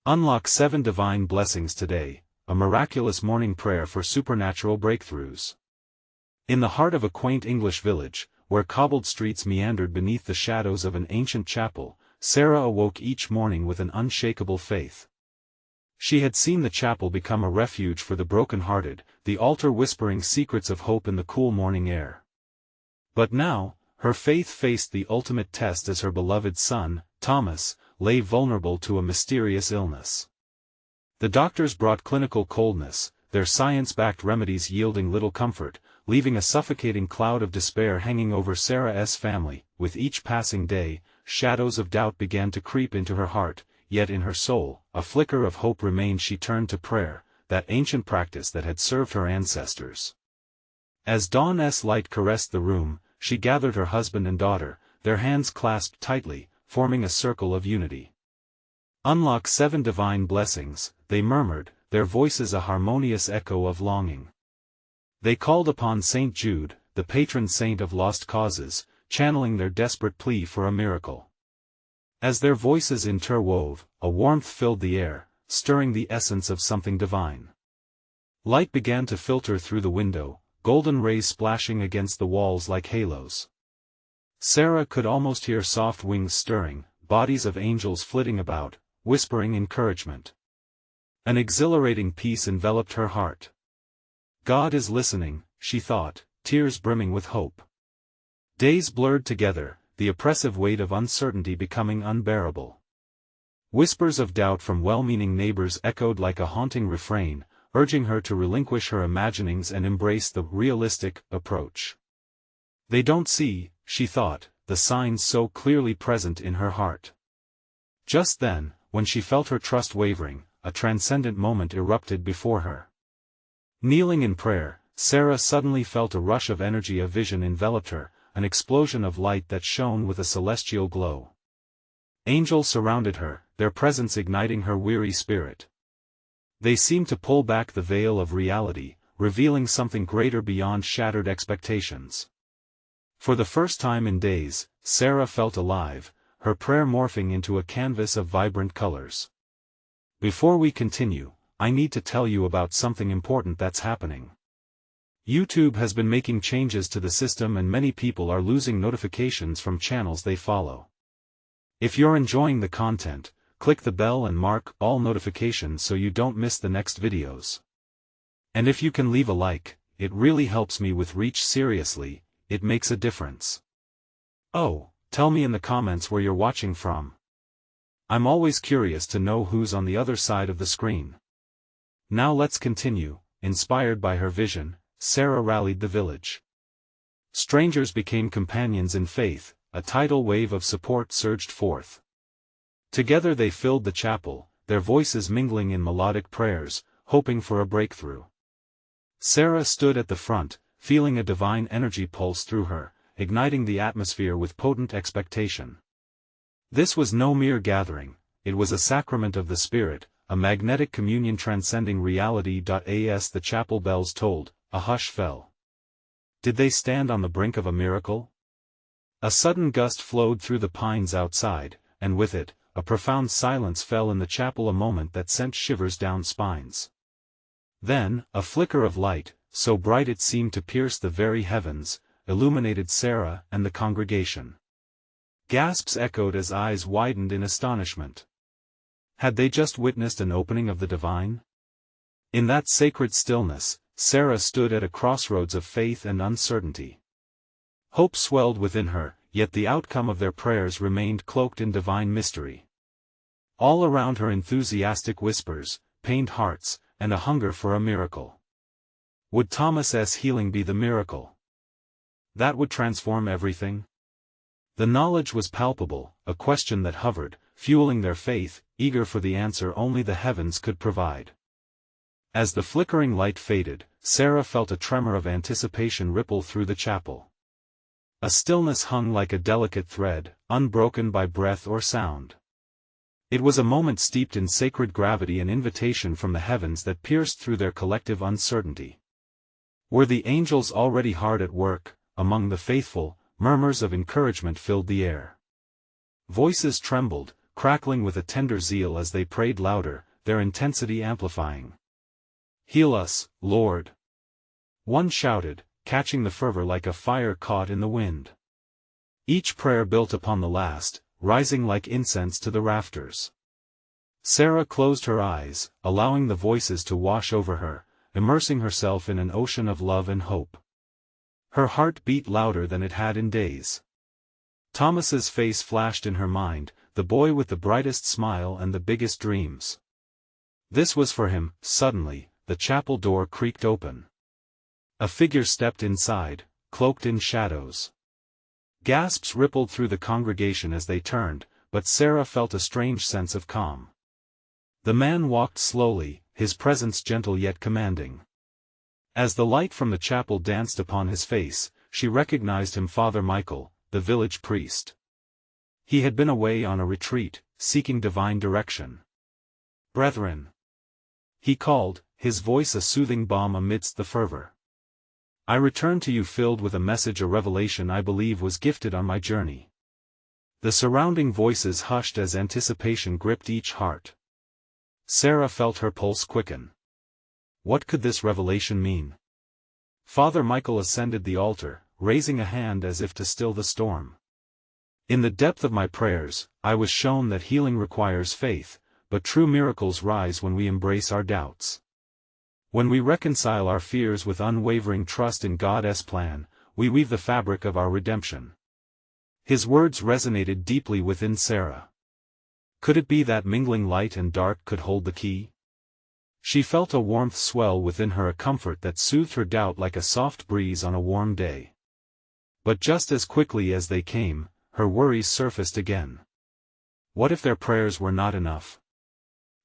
Unlock 7 divine blessings today, a miraculous morning prayer for supernatural breakthroughs. In the heart of a quaint English village, where cobbled streets meandered beneath the shadows of an ancient chapel, Sarah awoke each morning with an unshakable faith. She had seen the chapel become a refuge for the broken-hearted, the altar whispering secrets of hope in the cool morning air. But now, her faith faced the ultimate test as her beloved son, Thomas, lay vulnerable to a mysterious illness. The doctors brought clinical coldness, their science-backed remedies yielding little comfort, leaving a suffocating cloud of despair hanging over Sarah's family. With each passing day, shadows of doubt began to creep into her heart, yet in her soul, a flicker of hope remained. She turned to prayer, that ancient practice that had served her ancestors. As dawn's light caressed the room, she gathered her husband and daughter, their hands clasped tightly, forming a circle of unity. Unlock 7 divine blessings, they murmured, their voices a harmonious echo of longing. They called upon Saint Jude, the patron saint of lost causes, channeling their desperate plea for a miracle. As their voices interwove, a warmth filled the air, stirring the essence of something divine. Light began to filter through the window, golden rays splashing against the walls like halos. Sarah could almost hear soft wings stirring, bodies of angels flitting about, whispering encouragement. An exhilarating peace enveloped her heart. God is listening, she thought, tears brimming with hope. Days blurred together, the oppressive weight of uncertainty becoming unbearable. Whispers of doubt from well-meaning neighbors echoed like a haunting refrain, urging her to relinquish her imaginings and embrace the realistic approach. They don't see, she thought, the signs so clearly present in her heart. Just then, when she felt her trust wavering, a transcendent moment erupted before her. Kneeling in prayer, Sarah suddenly felt a rush of energy. A vision enveloped her, an explosion of light that shone with a celestial glow. Angels surrounded her, their presence igniting her weary spirit. They seemed to pull back the veil of reality, revealing something greater beyond shattered expectations. For the first time in days, Sarah felt alive, her prayer morphing into a canvas of vibrant colors. Before we continue, I need to tell you about something important that's happening. YouTube has been making changes to the system and many people are losing notifications from channels they follow. If you're enjoying the content, click the bell and mark all notifications so you don't miss the next videos. And if you can leave a like, it really helps me with reach. Seriously, it makes a difference. Oh, tell me in the comments where you're watching from. I'm always curious to know who's on the other side of the screen. Now let's continue. Inspired by her vision, Sarah rallied the village. Strangers became companions in faith, a tidal wave of support surged forth. Together they filled the chapel, their voices mingling in melodic prayers, hoping for a breakthrough. Sarah stood at the front, feeling a divine energy pulse through her, igniting the atmosphere with potent expectation. This was no mere gathering, it was a sacrament of the Spirit, a magnetic communion transcending reality. As the chapel bells tolled, a hush fell. Did they stand on the brink of a miracle? A sudden gust flowed through the pines outside, and with it, a profound silence fell in the chapel, a moment that sent shivers down spines. Then, a flicker of light, so bright it seemed to pierce the very heavens, illuminated Sarah and the congregation. Gasps echoed as eyes widened in astonishment. Had they just witnessed an opening of the divine? In that sacred stillness, Sarah stood at a crossroads of faith and uncertainty. Hope swelled within her, yet the outcome of their prayers remained cloaked in divine mystery. All around her enthusiastic whispers, pained hearts, and a hunger for a miracle. Would Thomas's healing be the miracle that would transform everything? The knowledge was palpable, a question that hovered, fueling their faith, eager for the answer only the heavens could provide. As the flickering light faded, Sarah felt a tremor of anticipation ripple through the chapel. A stillness hung like a delicate thread, unbroken by breath or sound. It was a moment steeped in sacred gravity, an invitation from the heavens that pierced through their collective uncertainty. Were the angels already hard at work, among the faithful? Murmurs of encouragement filled the air. Voices trembled, crackling with a tender zeal as they prayed louder, their intensity amplifying. "Heal us, Lord!" one shouted, catching the fervor like a fire caught in the wind. Each prayer built upon the last, rising like incense to the rafters. Sarah closed her eyes, allowing the voices to wash over her, immersing herself in an ocean of love and hope. Her heart beat louder than it had in days. Thomas's face flashed in her mind, the boy with the brightest smile and the biggest dreams. This was for him. Suddenly, the chapel door creaked open. A figure stepped inside, cloaked in shadows. Gasps rippled through the congregation as they turned, but Sarah felt a strange sense of calm. The man walked slowly, his presence gentle yet commanding. As the light from the chapel danced upon his face, she recognized him, Father Michael, the village priest. He had been away on a retreat, seeking divine direction. "Brethren!" he called, his voice a soothing balm amidst the fervor. "I return to you filled with a message, a revelation I believe was gifted on my journey." The surrounding voices hushed as anticipation gripped each heart. Sarah felt her pulse quicken. What could this revelation mean? Father Michael ascended the altar, raising a hand as if to still the storm. "In the depth of my prayers, I was shown that healing requires faith, but true miracles rise when we embrace our doubts. When we reconcile our fears with unwavering trust in God's plan, we weave the fabric of our redemption." His words resonated deeply within Sarah. Could it be that mingling light and dark could hold the key? She felt a warmth swell within her, a comfort that soothed her doubt like a soft breeze on a warm day. But just as quickly as they came, her worries surfaced again. What if their prayers were not enough?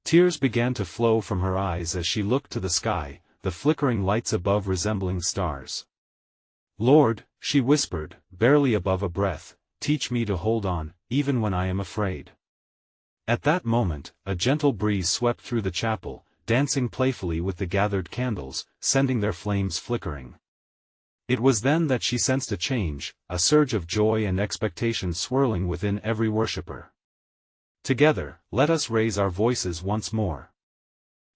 Tears began to flow from her eyes as she looked to the sky, the flickering lights above resembling stars. "Lord," she whispered, barely above a breath, "teach me to hold on, even when I am afraid." At that moment, a gentle breeze swept through the chapel, dancing playfully with the gathered candles, sending their flames flickering. It was then that she sensed a change, a surge of joy and expectation swirling within every worshipper. "Together, let us raise our voices once more,"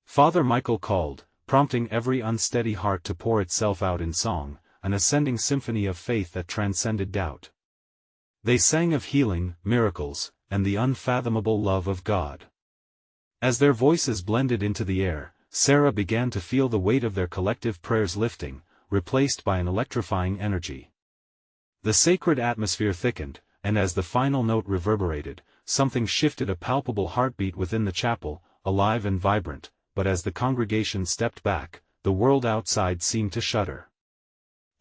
Father Michael called, prompting every unsteady heart to pour itself out in song, an ascending symphony of faith that transcended doubt. They sang of healing, miracles, and the unfathomable love of God. As their voices blended into the air, Sarah began to feel the weight of their collective prayers lifting, replaced by an electrifying energy. The sacred atmosphere thickened, and as the final note reverberated, something shifted, a palpable heartbeat within the chapel, alive and vibrant, but as the congregation stepped back, the world outside seemed to shudder.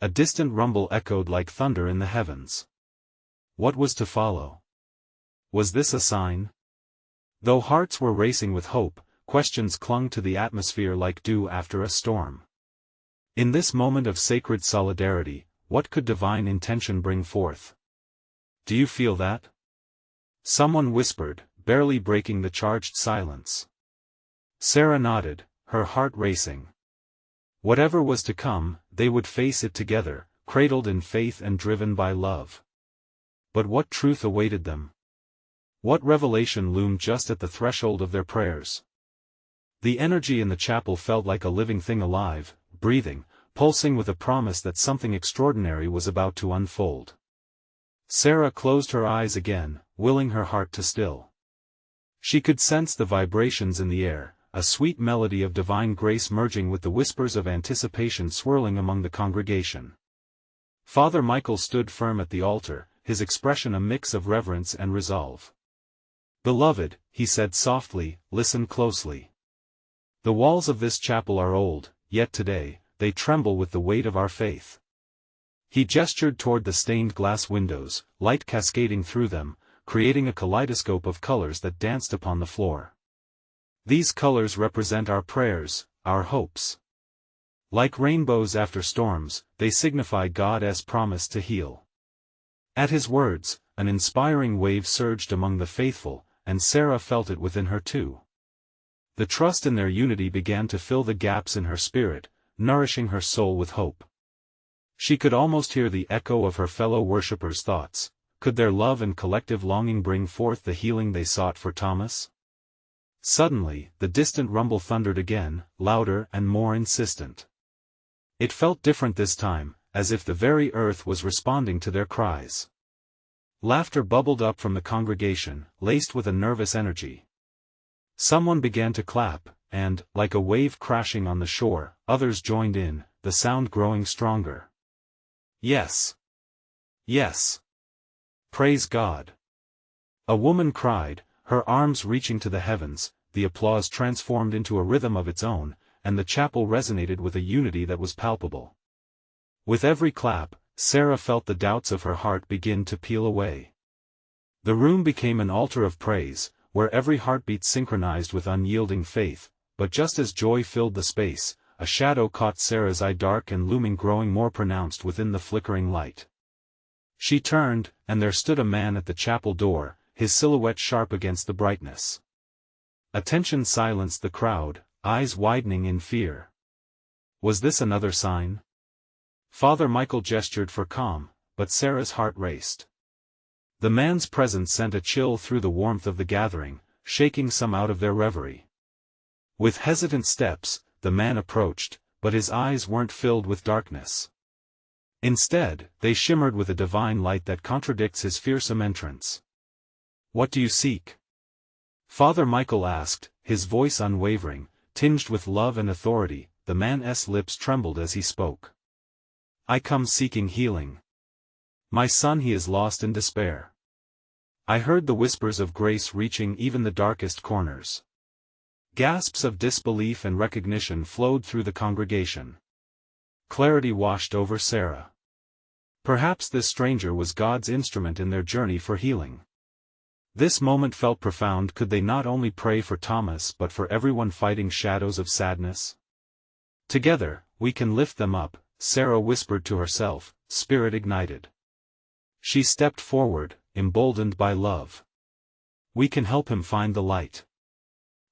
A distant rumble echoed like thunder in the heavens. What was to follow? Was this a sign? Though hearts were racing with hope, questions clung to the atmosphere like dew after a storm. In this moment of sacred solidarity, what could divine intention bring forth? "Do you feel that?" someone whispered, barely breaking the charged silence. Sarah nodded, her heart racing. Whatever was to come, they would face it together, cradled in faith and driven by love. But what truth awaited them? What revelation loomed just at the threshold of their prayers? The energy in the chapel felt like a living thing, alive, breathing, pulsing with a promise that something extraordinary was about to unfold. Sarah closed her eyes again, willing her heart to still. She could sense the vibrations in the air, a sweet melody of divine grace merging with the whispers of anticipation swirling among the congregation. Father Michael stood firm at the altar, his expression a mix of reverence and resolve. "Beloved," he said softly, "listen closely. The walls of this chapel are old, yet today, they tremble with the weight of our faith." He gestured toward the stained glass windows, light cascading through them, creating a kaleidoscope of colors that danced upon the floor. "These colors represent our prayers, our hopes. Like rainbows after storms, they signify God's promise to heal." At his words, an inspiring wave surged among the faithful, and Sarah felt it within her too. The trust in their unity began to fill the gaps in her spirit, nourishing her soul with hope. She could almost hear the echo of her fellow worshippers' thoughts. Could their love and collective longing bring forth the healing they sought for Thomas? Suddenly, the distant rumble thundered again, louder and more insistent. It felt different this time, as if the very earth was responding to their cries. Laughter bubbled up from the congregation, laced with a nervous energy. Someone began to clap, and, like a wave crashing on the shore, others joined in, the sound growing stronger. Yes. Yes. Praise God. A woman cried, her arms reaching to the heavens. The applause transformed into a rhythm of its own, and the chapel resonated with a unity that was palpable. With every clap, Sarah felt the doubts of her heart begin to peel away. The room became an altar of praise, where every heartbeat synchronized with unyielding faith, but just as joy filled the space, a shadow caught Sarah's eye, dark and looming, growing more pronounced within the flickering light. She turned, and there stood a man at the chapel door, his silhouette sharp against the brightness. Attention silenced the crowd, eyes widening in fear. Was this another sign? Father Michael gestured for calm, but Sarah's heart raced. The man's presence sent a chill through the warmth of the gathering, shaking some out of their reverie. With hesitant steps, the man approached, but his eyes weren't filled with darkness. Instead, they shimmered with a divine light that contradicts his fearsome entrance. "What do you seek?" Father Michael asked, his voice unwavering, tinged with love and authority. The man's lips trembled as he spoke. "I come seeking healing. My son, he is lost in despair." I heard the whispers of grace reaching even the darkest corners. Gasps of disbelief and recognition flowed through the congregation. Clarity washed over Sarah. Perhaps this stranger was God's instrument in their journey for healing. This moment felt profound. Could they not only pray for Thomas but for everyone fighting shadows of sadness? "Together, we can lift them up," Sarah whispered to herself, spirit ignited. She stepped forward, emboldened by love. "We can help him find the light."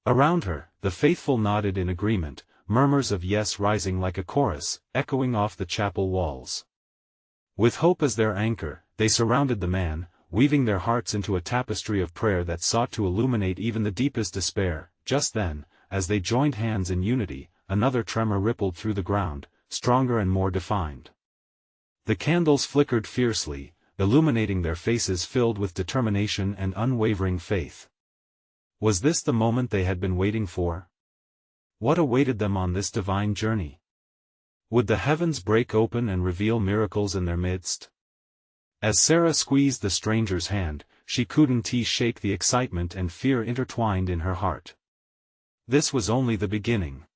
Around her, the faithful nodded in agreement, murmurs of yes rising like a chorus, echoing off the chapel walls. With hope as their anchor, they surrounded the man, weaving their hearts into a tapestry of prayer that sought to illuminate even the deepest despair. Just then, as they joined hands in unity, another tremor rippled through the ground, stronger and more defined. The candles flickered fiercely, illuminating their faces filled with determination and unwavering faith. Was this the moment they had been waiting for? What awaited them on this divine journey? Would the heavens break open and reveal miracles in their midst? As Sarah squeezed the stranger's hand, she couldn't shake the excitement and fear intertwined in her heart. This was only the beginning.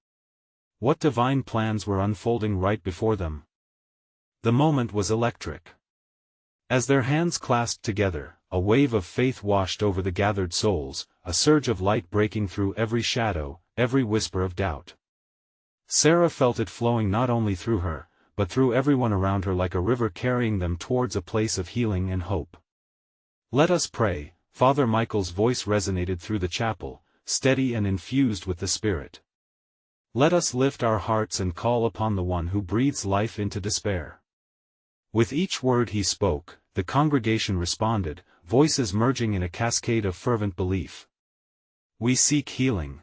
What divine plans were unfolding right before them? The moment was electric. As their hands clasped together, a wave of faith washed over the gathered souls, a surge of light breaking through every shadow, every whisper of doubt. Sarah felt it flowing not only through her, but through everyone around her, like a river carrying them towards a place of healing and hope. "Let us pray." Father Michael's voice resonated through the chapel, steady and infused with the Spirit. "Let us lift our hearts and call upon the one who breathes life into despair." With each word he spoke, the congregation responded, voices merging in a cascade of fervent belief. "We seek healing.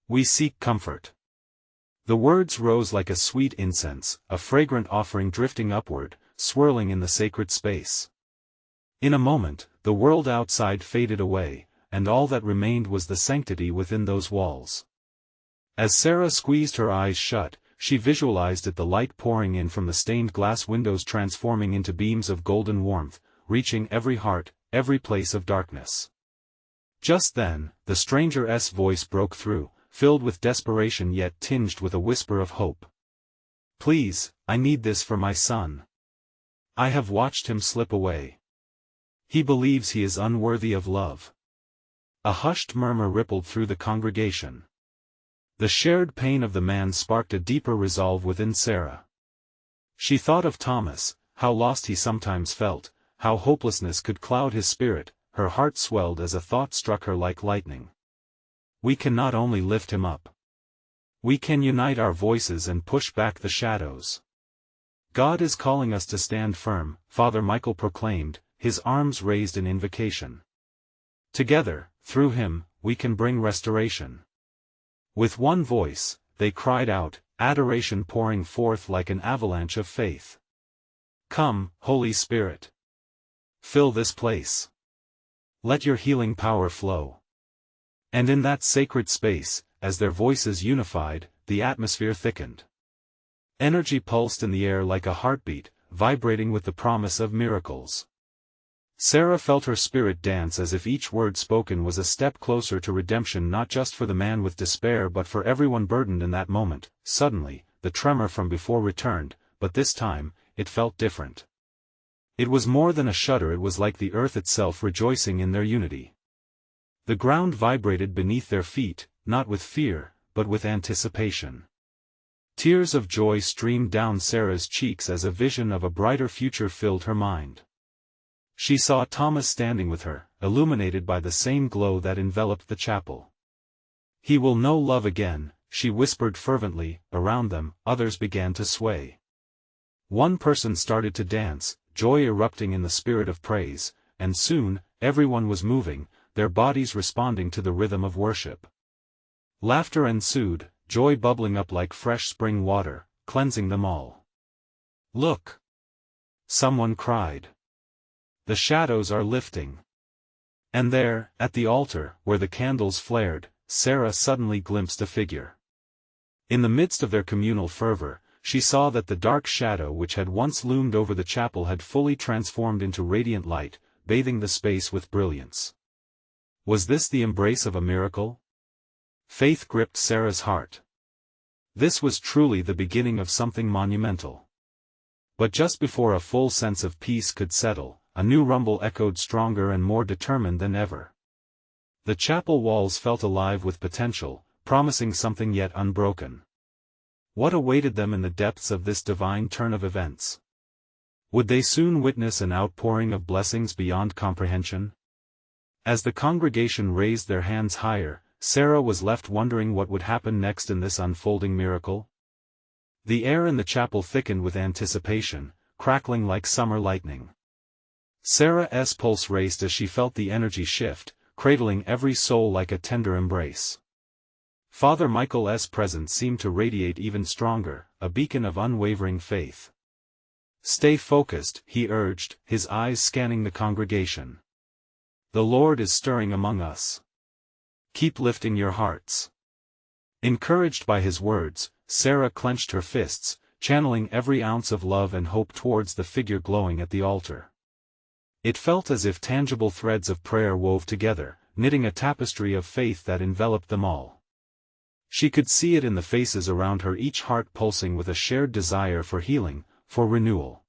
We seek comfort." The words rose like a sweet incense, a fragrant offering drifting upward, swirling in the sacred space. In a moment, the world outside faded away, and all that remained was the sanctity within those walls. As Sarah squeezed her eyes shut, she visualized it, the light pouring in from the stained glass windows, transforming into beams of golden warmth, reaching every heart, every place of darkness. Just then, the stranger's voice broke through, filled with desperation yet tinged with a whisper of hope. "Please, I need this for my son. I have watched him slip away. He believes he is unworthy of love." A hushed murmur rippled through the congregation. The shared pain of the man sparked a deeper resolve within Sarah. She thought of Thomas, how lost he sometimes felt, how hopelessness could cloud his spirit. Her heart swelled as a thought struck her like lightning. We can not only lift him up. We can unite our voices and push back the shadows. "God is calling us to stand firm," Father Michael proclaimed, his arms raised in invocation. Together, through him, we can bring restoration. With one voice, they cried out, adoration pouring forth like an avalanche of faith. Come, Holy Spirit. Fill this place. Let your healing power flow. And in that sacred space, as their voices unified, the atmosphere thickened. Energy pulsed in the air like a heartbeat, vibrating with the promise of miracles. Sarah felt her spirit dance as if each word spoken was a step closer to redemption, not just for the man with despair but for everyone burdened in that moment. Suddenly, the tremor from before returned, but this time, it felt different. It was more than a shudder, it was like the earth itself rejoicing in their unity. The ground vibrated beneath their feet, not with fear, but with anticipation. Tears of joy streamed down Sarah's cheeks as a vision of a brighter future filled her mind. She saw Thomas standing with her, illuminated by the same glow that enveloped the chapel. He will know love again, she whispered fervently. Around them, others began to sway. One person started to dance, joy erupting in the spirit of praise, and soon, everyone was moving, their bodies responding to the rhythm of worship. Laughter ensued, joy bubbling up like fresh spring water, cleansing them all. Look! Someone cried. The shadows are lifting. And there, at the altar, where the candles flared, Sarah suddenly glimpsed a figure. In the midst of their communal fervor, she saw that the dark shadow which had once loomed over the chapel had fully transformed into radiant light, bathing the space with brilliance. Was this the embrace of a miracle? Faith gripped Sarah's heart. This was truly the beginning of something monumental. But just before a full sense of peace could settle, a new rumble echoed, stronger and more determined than ever. The chapel walls felt alive with potential, promising something yet unbroken. What awaited them in the depths of this divine turn of events? Would they soon witness an outpouring of blessings beyond comprehension? As the congregation raised their hands higher, Sarah was left wondering what would happen next in this unfolding miracle. The air in the chapel thickened with anticipation, crackling like summer lightning. Sarah's pulse raced as she felt the energy shift, cradling every soul like a tender embrace. Father Michael's presence seemed to radiate even stronger, a beacon of unwavering faith. Stay focused, he urged, his eyes scanning the congregation. The Lord is stirring among us. Keep lifting your hearts. Encouraged by his words, Sarah clenched her fists, channeling every ounce of love and hope towards the figure glowing at the altar. It felt as if tangible threads of prayer wove together, knitting a tapestry of faith that enveloped them all. She could see it in the faces around her, each heart pulsing with a shared desire for healing, for renewal.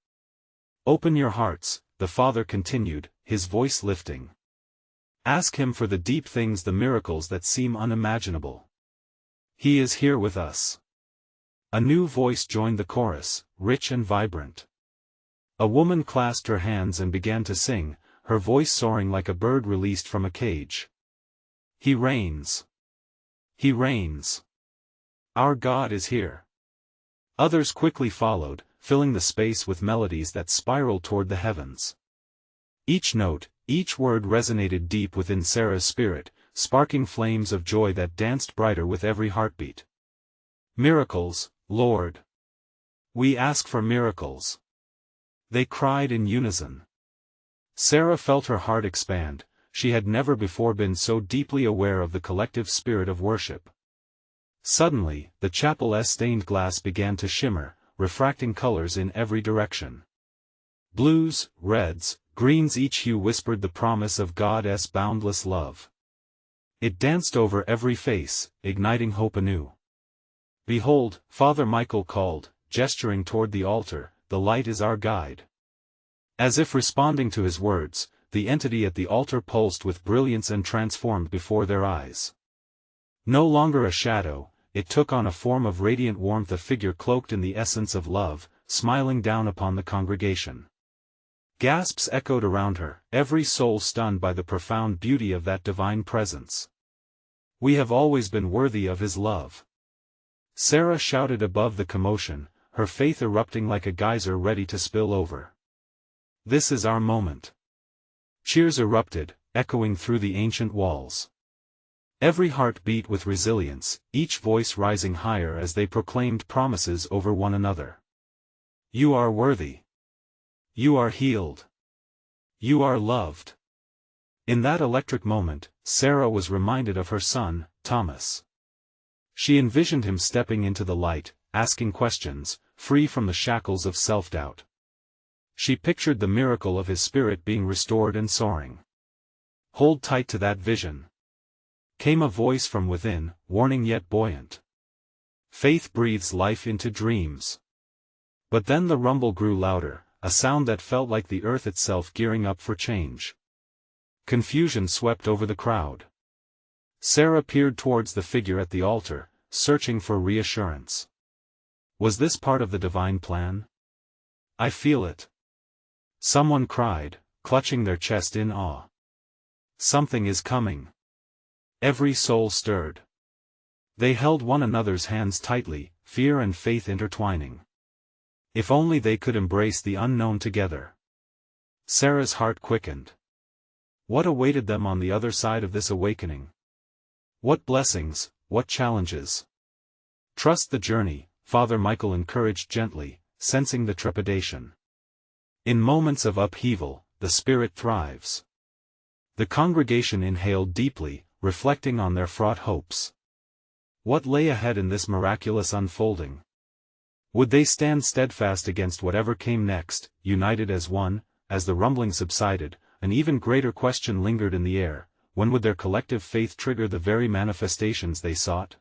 Open your hearts, the Father continued, his voice lifting. Ask him for the deep things, the miracles that seem unimaginable. He is here with us. A new voice joined the chorus, rich and vibrant. A woman clasped her hands and began to sing, her voice soaring like a bird released from a cage. He reigns. He reigns. Our God is here. Others quickly followed, filling the space with melodies that spiraled toward the heavens. Each note, each word resonated deep within Sarah's spirit, sparking flames of joy that danced brighter with every heartbeat. Miracles, Lord. We ask for miracles. They cried in unison. Sarah felt her heart expand. She had never before been so deeply aware of the collective spirit of worship. Suddenly, the chapel's stained glass began to shimmer, refracting colors in every direction. Blues, reds, greens, each hue whispered the promise of God's boundless love. It danced over every face, igniting hope anew. Behold, Father Michael called, gesturing toward the altar, the light is our guide. As if responding to his words, the entity at the altar pulsed with brilliance and transformed before their eyes. No longer a shadow, it took on a form of radiant warmth, a figure cloaked in the essence of love, smiling down upon the congregation. Gasps echoed around her, every soul stunned by the profound beauty of that divine presence. We have always been worthy of his love. Sarah shouted above the commotion, her faith erupting like a geyser ready to spill over. This is our moment. Cheers erupted, echoing through the ancient walls. Every heart beat with resilience, each voice rising higher as they proclaimed promises over one another. You are worthy. You are healed. You are loved. In that electric moment, Sarah was reminded of her son, Thomas. She envisioned him stepping into the light, asking questions, free from the shackles of self-doubt. She pictured the miracle of his spirit being restored and soaring. Hold tight to that vision. Came a voice from within, warning yet buoyant. Faith breathes life into dreams. But then the rumble grew louder, a sound that felt like the earth itself gearing up for change. Confusion swept over the crowd. Sarah peered towards the figure at the altar, searching for reassurance. Was this part of the divine plan? I feel it. Someone cried, clutching their chest in awe. Something is coming. Every soul stirred. They held one another's hands tightly, fear and faith intertwining. If only they could embrace the unknown together. Sarah's heart quickened. What awaited them on the other side of this awakening? What blessings, what challenges? Trust the journey, Father Michael encouraged gently, sensing the trepidation. In moments of upheaval, the spirit thrives. The congregation inhaled deeply, reflecting on their fraught hopes. What lay ahead in this miraculous unfolding? Would they stand steadfast against whatever came next, united as one? As the rumbling subsided, an even greater question lingered in the air: when would their collective faith trigger the very manifestations they sought?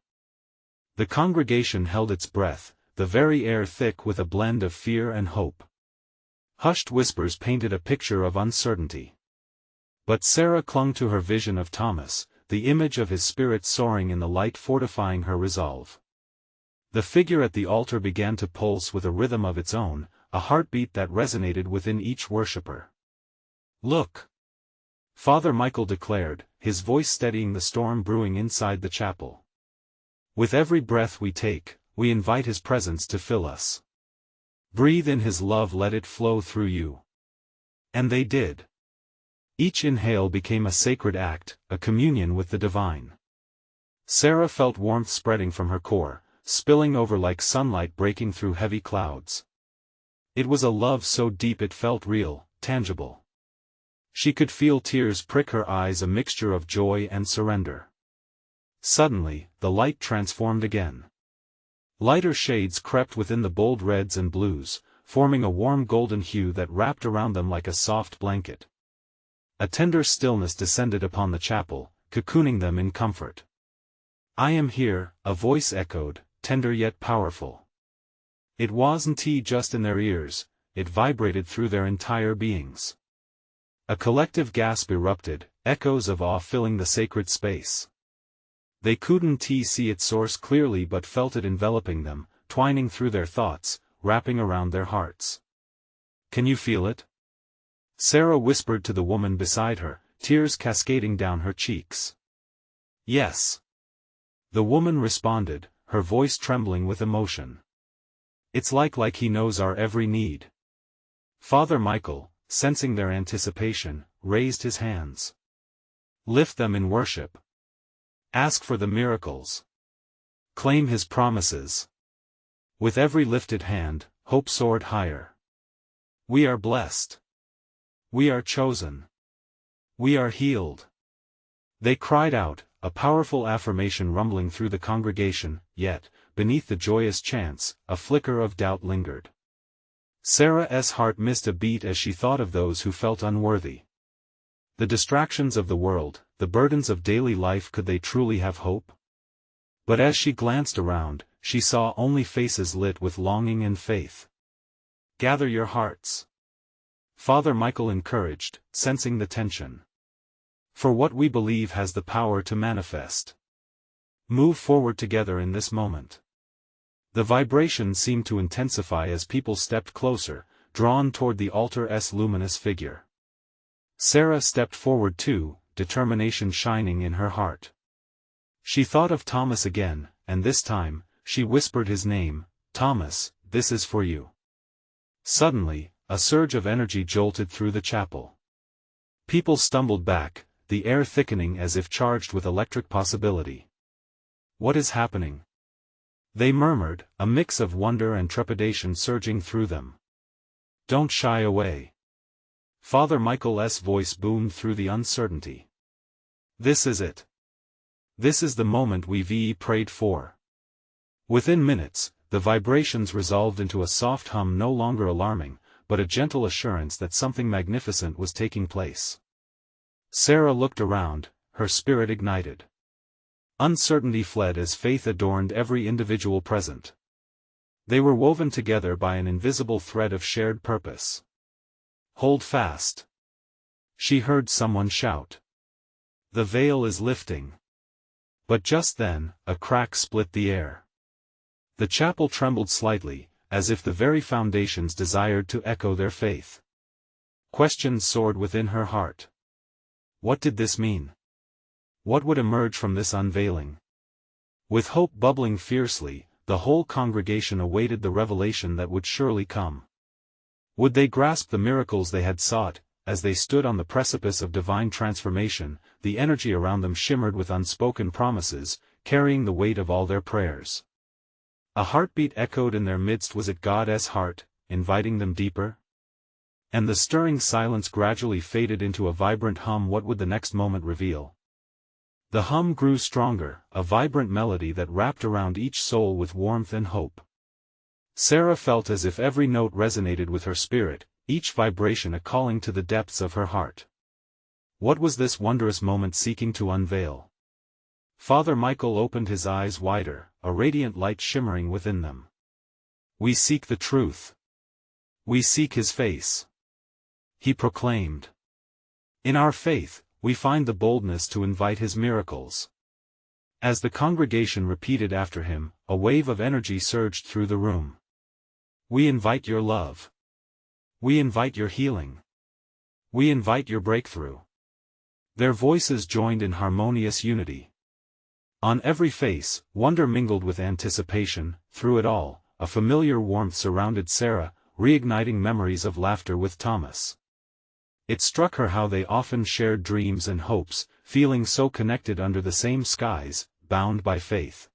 The congregation held its breath, the very air thick with a blend of fear and hope. Hushed whispers painted a picture of uncertainty. But Sarah clung to her vision of Thomas, the image of his spirit soaring in the light fortifying her resolve. The figure at the altar began to pulse with a rhythm of its own, a heartbeat that resonated within each worshipper. Look! Father Michael declared, his voice steadying the storm brewing inside the chapel. With every breath we take, we invite his presence to fill us. Breathe in his love, let it flow through you. And they did. Each inhale became a sacred act, a communion with the divine. Sarah felt warmth spreading from her core, spilling over like sunlight breaking through heavy clouds. It was a love so deep it felt real, tangible. She could feel tears prick her eyes, a mixture of joy and surrender. Suddenly, the light transformed again. Lighter shades crept within the bold reds and blues, forming a warm golden hue that wrapped around them like a soft blanket. A tender stillness descended upon the chapel, cocooning them in comfort. I am here, a voice echoed, tender yet powerful. It wasn't just in their ears, it vibrated through their entire beings. A collective gasp erupted, echoes of awe filling the sacred space. They couldn't see its source clearly but felt it enveloping them, twining through their thoughts, wrapping around their hearts. Can you feel it? Sarah whispered to the woman beside her, tears cascading down her cheeks. Yes. The woman responded, her voice trembling with emotion. It's like he knows our every need. Father Michael, sensing their anticipation, raised his hands. Lift them in worship. Ask for the miracles. Claim his promises. With every lifted hand, hope soared higher. We are blessed. We are chosen. We are healed. They cried out, a powerful affirmation rumbling through the congregation, yet, beneath the joyous chants, a flicker of doubt lingered. Sarah's heart missed a beat as she thought of those who felt unworthy. The distractions of the world, the burdens of daily life, could they truly have hope? But as she glanced around, she saw only faces lit with longing and faith. Gather your hearts. Father Michael encouraged, sensing the tension. For what we believe has the power to manifest. Move forward together in this moment. The vibration seemed to intensify as people stepped closer, drawn toward the altar's luminous figure. Sarah stepped forward too, determination shining in her heart. She thought of Thomas again, and this time, she whispered his name, Thomas, this is for you. Suddenly, a surge of energy jolted through the chapel. People stumbled back, the air thickening as if charged with electric possibility. "What is happening?" they murmured, a mix of wonder and trepidation surging through them. "Don't shy away." Father Michael's voice boomed through the uncertainty. "This is it. This is the moment we've prayed for." Within minutes, the vibrations resolved into a soft hum, no longer alarming, but a gentle assurance that something magnificent was taking place. Sarah looked around, her spirit ignited. Uncertainty fled as faith adorned every individual present. They were woven together by an invisible thread of shared purpose. "Hold fast!" she heard someone shout. "The veil is lifting." But just then, a crack split the air. The chapel trembled slightly, as if the very foundations desired to echo their faith. Questions soared within her heart. What did this mean? What would emerge from this unveiling? With hope bubbling fiercely, the whole congregation awaited the revelation that would surely come. Would they grasp the miracles they had sought? As they stood on the precipice of divine transformation, the energy around them shimmered with unspoken promises, carrying the weight of all their prayers. A heartbeat echoed in their midst. Was it God's heart, inviting them deeper? And the stirring silence gradually faded into a vibrant hum. What would the next moment reveal? The hum grew stronger, a vibrant melody that wrapped around each soul with warmth and hope. Sarah felt as if every note resonated with her spirit, each vibration a calling to the depths of her heart. What was this wondrous moment seeking to unveil? Father Michael opened his eyes wider, a radiant light shimmering within them. "We seek the truth. We seek his face," he proclaimed. "In our faith, we find the boldness to invite his miracles." As the congregation repeated after him, a wave of energy surged through the room. "We invite your love. We invite your healing. We invite your breakthrough." Their voices joined in harmonious unity. On every face, wonder mingled with anticipation. Through it all, a familiar warmth surrounded Sarah, reigniting memories of laughter with Thomas. It struck her how they often shared dreams and hopes, feeling so connected under the same skies, bound by faith.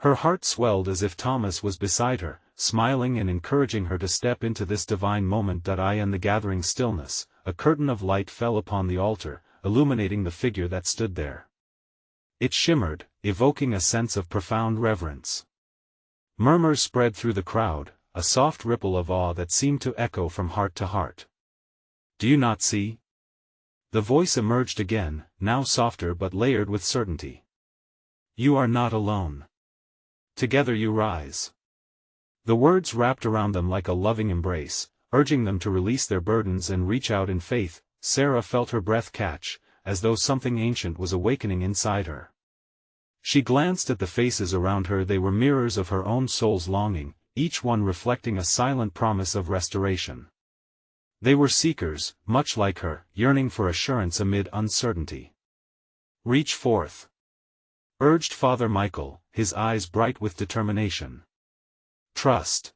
Her heart swelled as if Thomas was beside her, smiling and encouraging her to step into this divine moment. In the gathering stillness, a curtain of light fell upon the altar, illuminating the figure that stood there. It shimmered, evoking a sense of profound reverence. Murmurs spread through the crowd, a soft ripple of awe that seemed to echo from heart to heart. "Do you not see?" The voice emerged again, now softer but layered with certainty. "You are not alone. Together you rise." The words wrapped around them like a loving embrace, urging them to release their burdens and reach out in faith. Sarah felt her breath catch, as though something ancient was awakening inside her. She glanced at the faces around her. They were mirrors of her own soul's longing, each one reflecting a silent promise of restoration. They were seekers, much like her, yearning for assurance amid uncertainty. "Reach forth," urged Father Michael, his eyes bright with determination. "Trust.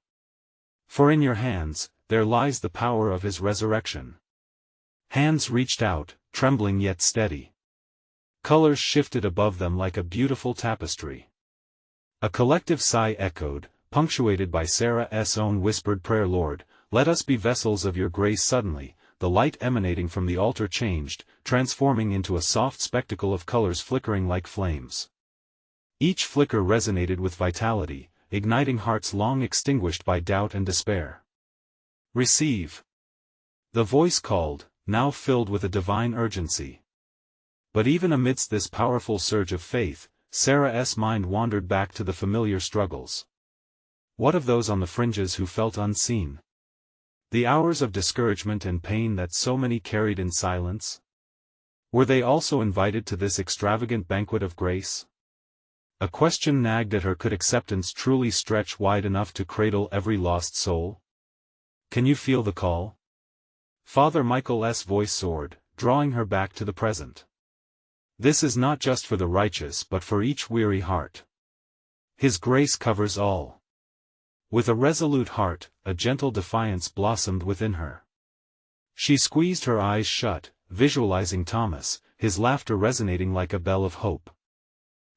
For in your hands, there lies the power of his resurrection." Hands reached out, trembling yet steady. Colors shifted above them like a beautiful tapestry. A collective sigh echoed, punctuated by Sarah's own whispered prayer. "Lord, let us be vessels of your grace." Suddenly, the light emanating from the altar changed, transforming into a soft spectacle of colors flickering like flames. Each flicker resonated with vitality, igniting hearts long extinguished by doubt and despair. "Receive." The voice called, now filled with a divine urgency. But even amidst this powerful surge of faith, Sarah's mind wandered back to the familiar struggles. What of those on the fringes who felt unseen? The hours of discouragement and pain that so many carried in silence? Were they also invited to this extravagant banquet of grace? A question nagged at her: could acceptance truly stretch wide enough to cradle every lost soul? "Can you feel the call?" Father Michael's voice soared, drawing her back to the present. "This is not just for the righteous but for each weary heart. His grace covers all." With a resolute heart, a gentle defiance blossomed within her. She squeezed her eyes shut, visualizing Thomas, his laughter resonating like a bell of hope.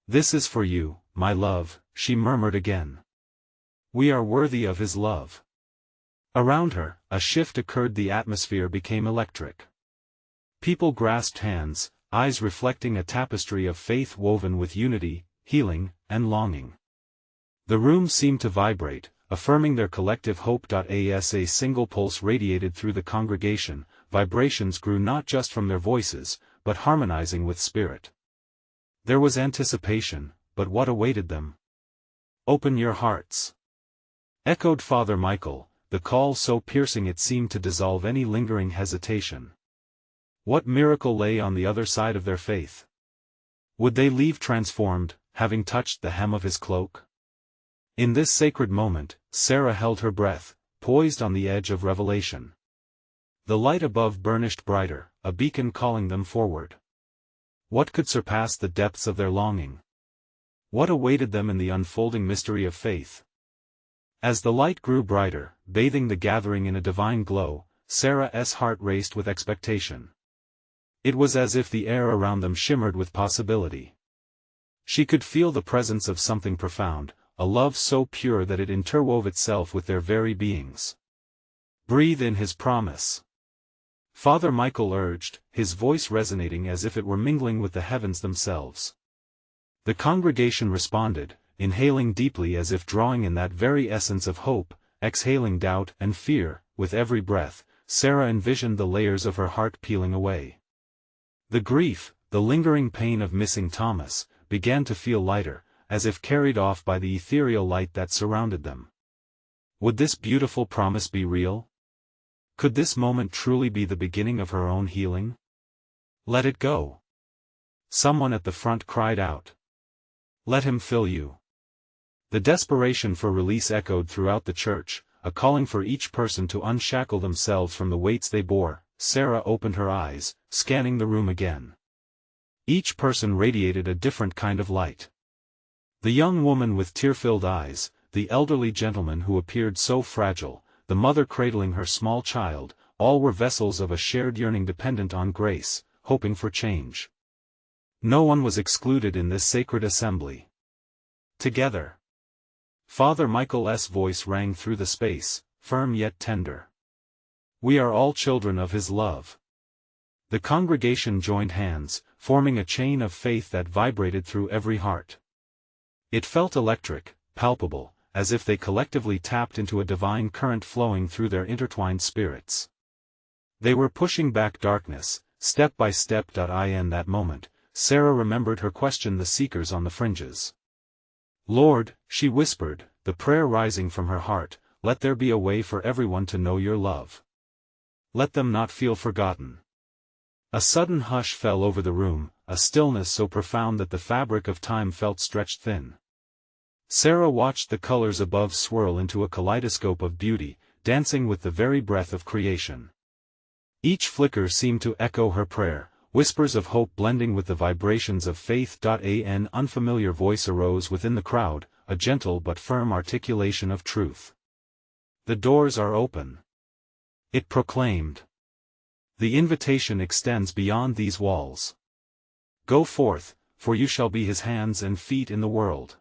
"This is for you, my love," she murmured again. "We are worthy of his love." Around her, a shift occurred. The atmosphere became electric. People grasped hands, eyes reflecting a tapestry of faith woven with unity, healing, and longing. The room seemed to vibrate, affirming their collective hope. As a single pulse radiated through the congregation, vibrations grew not just from their voices, but harmonizing with spirit. There was anticipation, but what awaited them? "Open your hearts," echoed Father Michael, the call so piercing it seemed to dissolve any lingering hesitation. What miracle lay on the other side of their faith? Would they leave transformed, having touched the hem of his cloak? In this sacred moment, Sarah held her breath, poised on the edge of revelation. The light above burnished brighter, a beacon calling them forward. What could surpass the depths of their longing? What awaited them in the unfolding mystery of faith? As the light grew brighter, bathing the gathering in a divine glow, Sarah's heart raced with expectation. It was as if the air around them shimmered with possibility. She could feel the presence of something profound, a love so pure that it interwove itself with their very beings. "Breathe in his promise," Father Michael urged, his voice resonating as if it were mingling with the heavens themselves. The congregation responded, inhaling deeply as if drawing in that very essence of hope, exhaling doubt and fear. With every breath, Sarah envisioned the layers of her heart peeling away. The grief, the lingering pain of missing Thomas, began to feel lighter, as if carried off by the ethereal light that surrounded them. Would this beautiful promise be real? Could this moment truly be the beginning of her own healing? "Let it go," someone at the front cried out. "Let him fill you." The desperation for release echoed throughout the church, a calling for each person to unshackle themselves from the weights they bore. Sarah opened her eyes, scanning the room again. Each person radiated a different kind of light. The young woman with tear-filled eyes, the elderly gentleman who appeared so fragile, the mother cradling her small child, all were vessels of a shared yearning dependent on grace, hoping for change. No one was excluded in this sacred assembly. Together. Father Michael's voice rang through the space, firm yet tender. "We are all children of his love." The congregation joined hands, forming a chain of faith that vibrated through every heart. It felt electric, palpable, as if they collectively tapped into a divine current flowing through their intertwined spirits. They were pushing back darkness, step by step. In that moment, Sarah remembered her question, the seekers on the fringes. "Lord," she whispered, the prayer rising from her heart, "let there be a way for everyone to know your love. Let them not feel forgotten." A sudden hush fell over the room, a stillness so profound that the fabric of time felt stretched thin. Sarah watched the colors above swirl into a kaleidoscope of beauty, dancing with the very breath of creation. Each flicker seemed to echo her prayer, whispers of hope blending with the vibrations of faith. An unfamiliar voice arose within the crowd, a gentle but firm articulation of truth. "The doors are open," it proclaimed. "The invitation extends beyond these walls. Go forth, for you shall be his hands and feet in the world."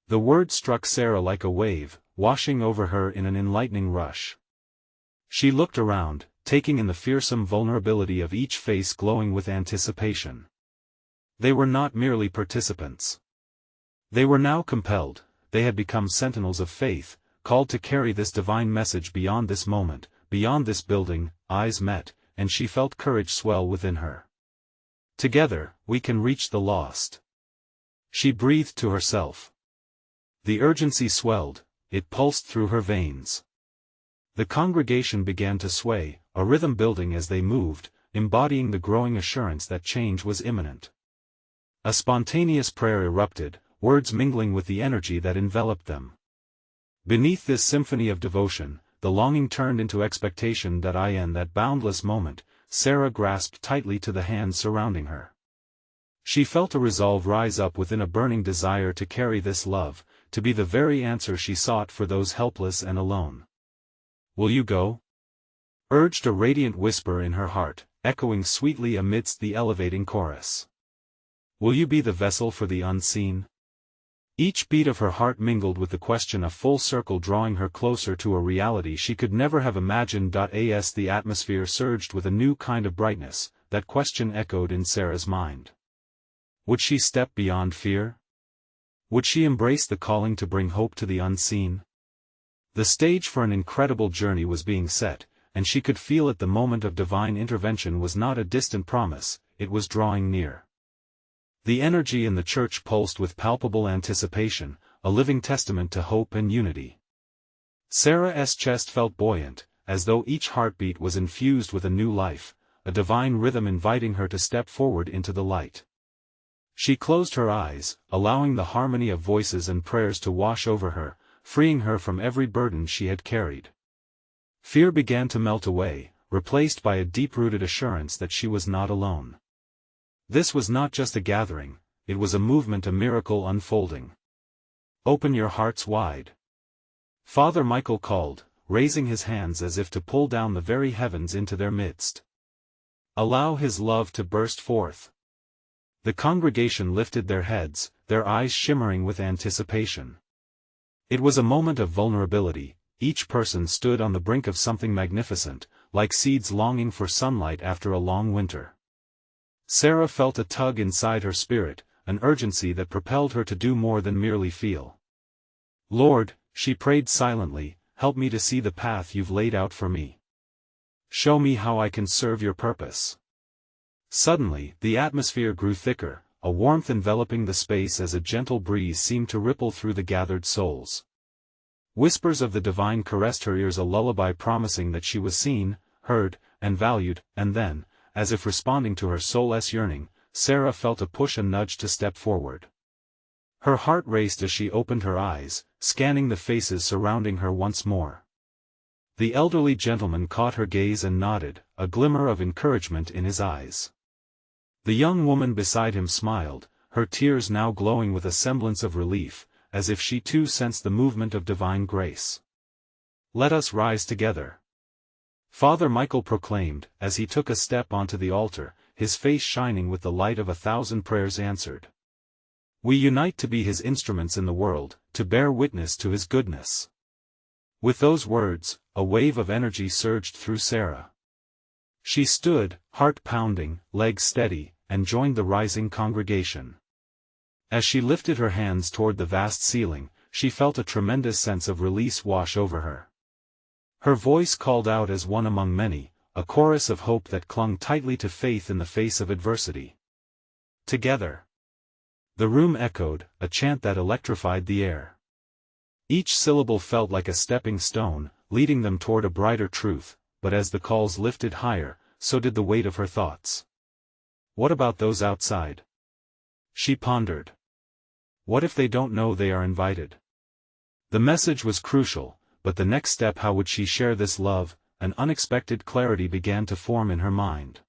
The word struck Sarah like a wave, washing over her in an enlightening rush. She looked around, taking in the fearsome vulnerability of each face glowing with anticipation. They were not merely participants. They were now compelled, they had become sentinels of faith, called to carry this divine message beyond this moment, beyond this building. Eyes met, and she felt courage swell within her. "Together, we can reach the lost," she breathed to herself. The urgency swelled, it pulsed through her veins. The congregation began to sway, a rhythm building as they moved, embodying the growing assurance that change was imminent. A spontaneous prayer erupted, words mingling with the energy that enveloped them. Beneath this symphony of devotion, the longing turned into expectation. In that boundless moment, Sarah grasped tightly to the hands surrounding her. She felt a resolve rise up within, a burning desire to carry this love, to be the very answer she sought for those helpless and alone. "Will you go?" urged a radiant whisper in her heart, echoing sweetly amidst the elevating chorus. Will you be the vessel for the unseen? Each beat of her heart mingled with the question, a full circle drawing her closer to a reality she could never have imagined. As the atmosphere surged with a new kind of brightness, that question echoed in Sarah's mind. Would she step beyond fear? Would she embrace the calling to bring hope to the unseen? The stage for an incredible journey was being set, and she could feel it. The moment of divine intervention was not a distant promise, it was drawing near. The energy in the church pulsed with palpable anticipation, a living testament to hope and unity. Sarah's chest felt buoyant, as though each heartbeat was infused with a new life, a divine rhythm inviting her to step forward into the light. She closed her eyes, allowing the harmony of voices and prayers to wash over her, freeing her from every burden she had carried. Fear began to melt away, replaced by a deep-rooted assurance that she was not alone. This was not just a gathering, it was a movement, a miracle unfolding. Open your hearts wide. Father Michael called, raising his hands as if to pull down the very heavens into their midst. Allow his love to burst forth. The congregation lifted their heads, their eyes shimmering with anticipation. It was a moment of vulnerability. Each person stood on the brink of something magnificent, like seeds longing for sunlight after a long winter. Sarah felt a tug inside her spirit, an urgency that propelled her to do more than merely feel. Lord, she prayed silently, help me to see the path you've laid out for me. Show me how I can serve your purpose. Suddenly, the atmosphere grew thicker, a warmth enveloping the space as a gentle breeze seemed to ripple through the gathered souls. Whispers of the divine caressed her ears, a lullaby promising that she was seen, heard, and valued. And then, as if responding to her soul's yearning, Sarah felt a push, a nudge to step forward. Her heart raced as she opened her eyes, scanning the faces surrounding her once more. The elderly gentleman caught her gaze and nodded, a glimmer of encouragement in his eyes. The young woman beside him smiled, her tears now glowing with a semblance of relief, as if she too sensed the movement of divine grace. Let us rise together. Father Michael proclaimed, as he took a step onto the altar, his face shining with the light of 1,000 prayers answered. We unite to be his instruments in the world, to bear witness to his goodness. With those words, a wave of energy surged through Sarah. She stood, heart pounding, legs steady, and joined the rising congregation. As she lifted her hands toward the vast ceiling, she felt a tremendous sense of release wash over her. Her voice called out as one among many, a chorus of hope that clung tightly to faith in the face of adversity. Together. The room echoed, a chant that electrified the air. Each syllable felt like a stepping stone, leading them toward a brighter truth, but as the calls lifted higher, so did the weight of her thoughts. What about those outside? She pondered. What if they don't know they are invited? The message was crucial, but the next step, how would she share this love? An unexpected clarity began to form in her mind.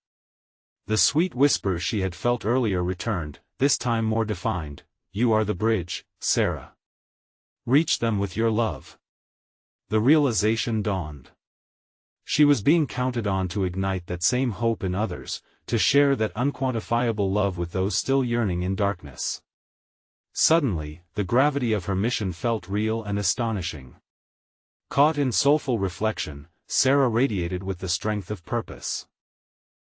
The sweet whisper she had felt earlier returned, this time more defined. You are the bridge, Sarah. Reach them with your love. The realization dawned. She was being counted on to ignite that same hope in others, to share that unquantifiable love with those still yearning in darkness. Suddenly, the gravity of her mission felt real and astonishing. Caught in soulful reflection, Sarah radiated with the strength of purpose.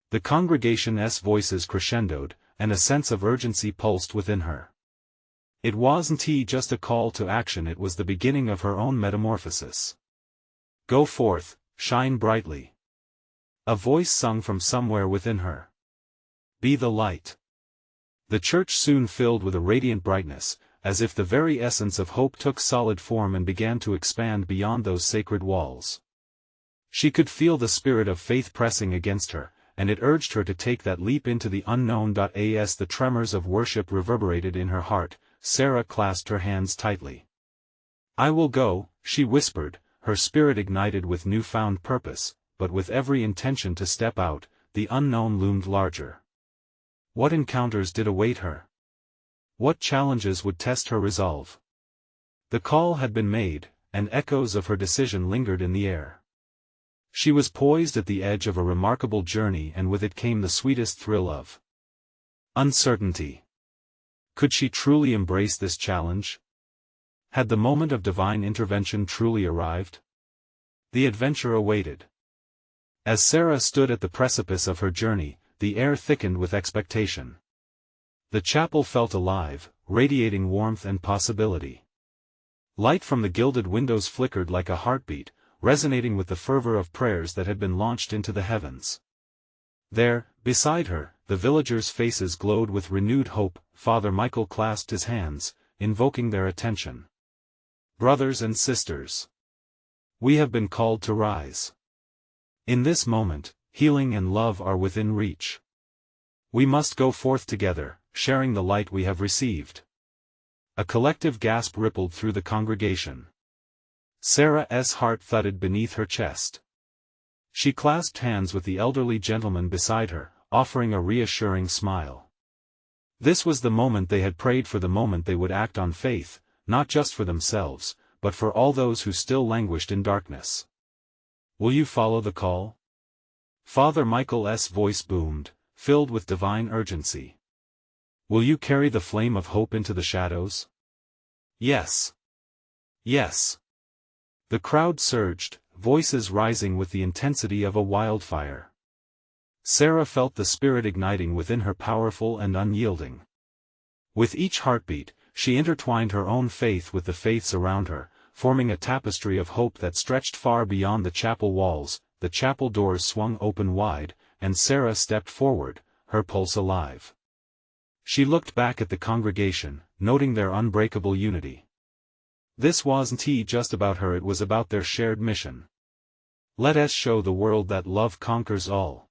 The congregation's voices crescendoed, and a sense of urgency pulsed within her. It wasn't just a call to action, it was the beginning of her own metamorphosis. Go forth, shine brightly. A voice sung from somewhere within her. Be the light. The church soon filled with a radiant brightness, as if the very essence of hope took solid form and began to expand beyond those sacred walls. She could feel the spirit of faith pressing against her, and it urged her to take that leap into the unknown. As the tremors of worship reverberated in her heart, Sarah clasped her hands tightly. I will go, she whispered, her spirit ignited with newfound purpose, but with every intention to step out, the unknown loomed larger. What encounters did await her? What challenges would test her resolve? The call had been made, and echoes of her decision lingered in the air. She was poised at the edge of a remarkable journey, and with it came the sweetest thrill of uncertainty. Could she truly embrace this challenge? Had the moment of divine intervention truly arrived? The adventure awaited. As Sarah stood at the precipice of her journey, the air thickened with expectation. The chapel felt alive, radiating warmth and possibility. Light from the gilded windows flickered like a heartbeat, resonating with the fervor of prayers that had been launched into the heavens. There, beside her, the villagers' faces glowed with renewed hope. Father Michael clasped his hands, invoking their attention. Brothers and sisters, we have been called to rise. In this moment, healing and love are within reach. We must go forth together, sharing the light we have received. A collective gasp rippled through the congregation. Sarah's heart thudded beneath her chest. She clasped hands with the elderly gentleman beside her, offering a reassuring smile. This was the moment they had prayed for, the moment they would act on faith, not just for themselves, but for all those who still languished in darkness. Will you follow the call? Father Michael's voice boomed, filled with divine urgency. Will you carry the flame of hope into the shadows? Yes. Yes. The crowd surged, voices rising with the intensity of a wildfire. Sarah felt the spirit igniting within her, powerful and unyielding. With each heartbeat, she intertwined her own faith with the faiths around her, forming a tapestry of hope that stretched far beyond the chapel walls. The chapel doors swung open wide, and Sarah stepped forward, her pulse alive. She looked back at the congregation, noting their unbreakable unity. This wasn't just about her, it was about their shared mission. Let us show the world that love conquers all.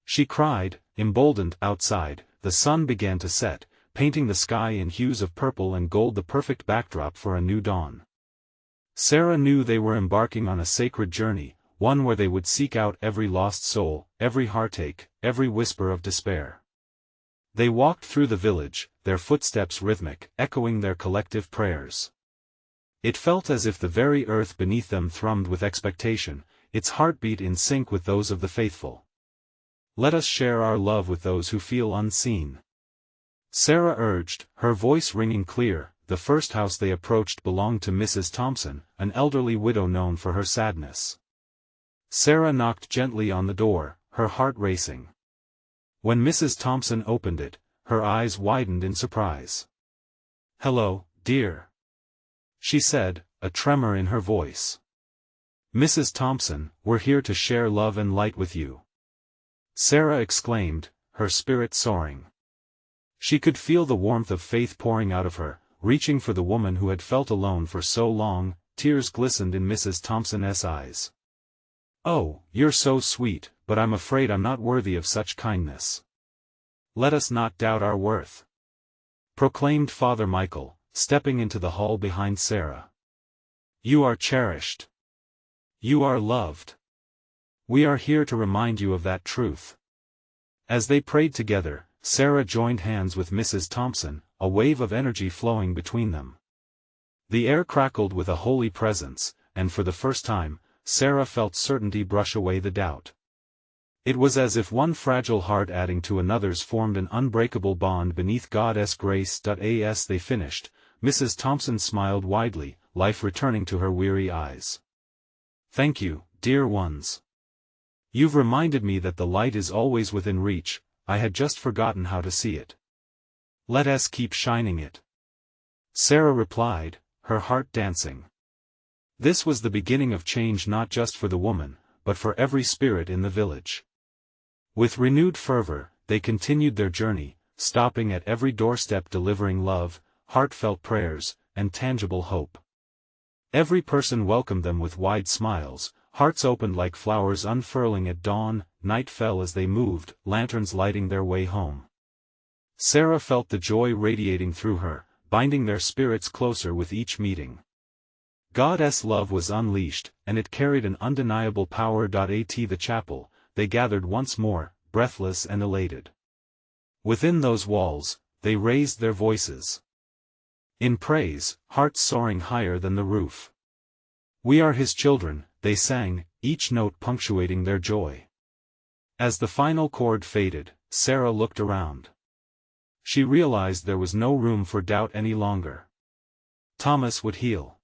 She cried, emboldened. Outside, the sun began to set, painting the sky in hues of purple and gold, the perfect backdrop for a new dawn. Sarah knew they were embarking on a sacred journey, one where they would seek out every lost soul, every heartache, every whisper of despair. They walked through the village, their footsteps rhythmic, echoing their collective prayers. It felt as if the very earth beneath them thrummed with expectation, its heartbeat in sync with those of the faithful. Let us share our love with those who feel unseen. Sarah urged, her voice ringing clear. The first house they approached belonged to Mrs. Thompson, an elderly widow known for her sadness. Sarah knocked gently on the door, her heart racing. When Mrs. Thompson opened it, her eyes widened in surprise. "Hello, dear," she said, a tremor in her voice. "Mrs. Thompson, we're here to share love and light with you," Sarah exclaimed, her spirit soaring. She could feel the warmth of faith pouring out of her, reaching for the woman who had felt alone for so long. Tears glistened in Mrs. Thompson's eyes. "Oh, you're so sweet, but I'm afraid I'm not worthy of such kindness." "Let us not doubt our worth," proclaimed Father Michael, stepping into the hall behind Sarah. "You are cherished. You are loved. We are here to remind you of that truth." As they prayed together, Sarah joined hands with Mrs. Thompson, a wave of energy flowing between them. The air crackled with a holy presence, and for the first time, Sarah felt certainty brush away the doubt. It was as if one fragile heart adding to another's formed an unbreakable bond beneath God's grace. As they finished, Mrs. Thompson smiled widely, life returning to her weary eyes. "Thank you, dear ones. You've reminded me that the light is always within reach. I had just forgotten how to see it. Let us keep shining it," Sarah replied, her heart dancing. This was the beginning of change, not just for the woman, but for every spirit in the village. With renewed fervor, they continued their journey, stopping at every doorstep, delivering love, heartfelt prayers, and tangible hope. Every person welcomed them with wide smiles, hearts opened like flowers unfurling at dawn. Night fell as they moved, lanterns lighting their way home. Sarah felt the joy radiating through her, binding their spirits closer with each meeting. God's love was unleashed, and it carried an undeniable power. At the chapel, they gathered once more, breathless and elated. Within those walls, they raised their voices in praise, hearts soaring higher than the roof. "We are His children," they sang, each note punctuating their joy. As the final chord faded, Sarah looked around. She realized there was no room for doubt any longer. Thomas would heal.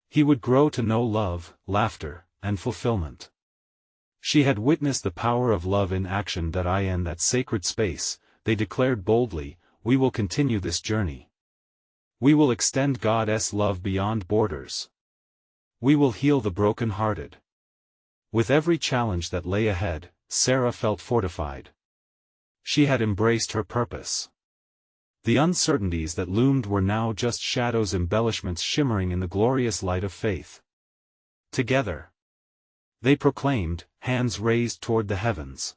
He would grow to know love, laughter, and fulfillment. She had witnessed the power of love in action. In that sacred space, they declared boldly, "We will continue this journey. We will extend God's love beyond borders. We will heal the broken-hearted." With every challenge that lay ahead, Sarah felt fortified. She had embraced her purpose. The uncertainties that loomed were now just shadows, embellishments shimmering in the glorious light of faith. Together, they proclaimed, hands raised toward the heavens.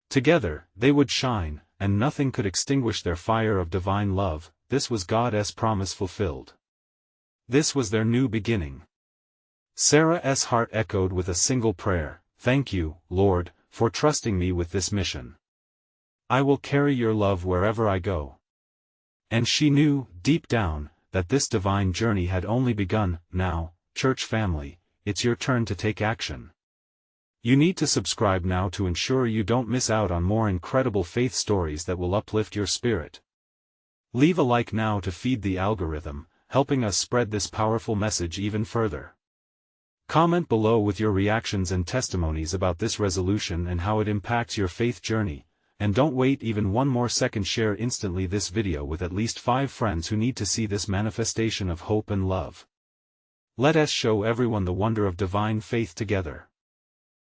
Together, they would shine, and nothing could extinguish their fire of divine love. This was God's promise fulfilled. This was their new beginning. Sarah's heart echoed with a single prayer: "Thank you, Lord, for trusting me with this mission. I will carry your love wherever I go." And she knew, deep down, that this divine journey had only begun. Now, church family, it's your turn to take action. You need to subscribe now to ensure you don't miss out on more incredible faith stories that will uplift your spirit. Leave a like now to feed the algorithm, helping us spread this powerful message even further. Comment below with your reactions and testimonies about this resolution and how it impacts your faith journey. And don't wait even one more second, share instantly this video with at least 5 friends who need to see this manifestation of hope and love. Let us show everyone the wonder of divine faith together.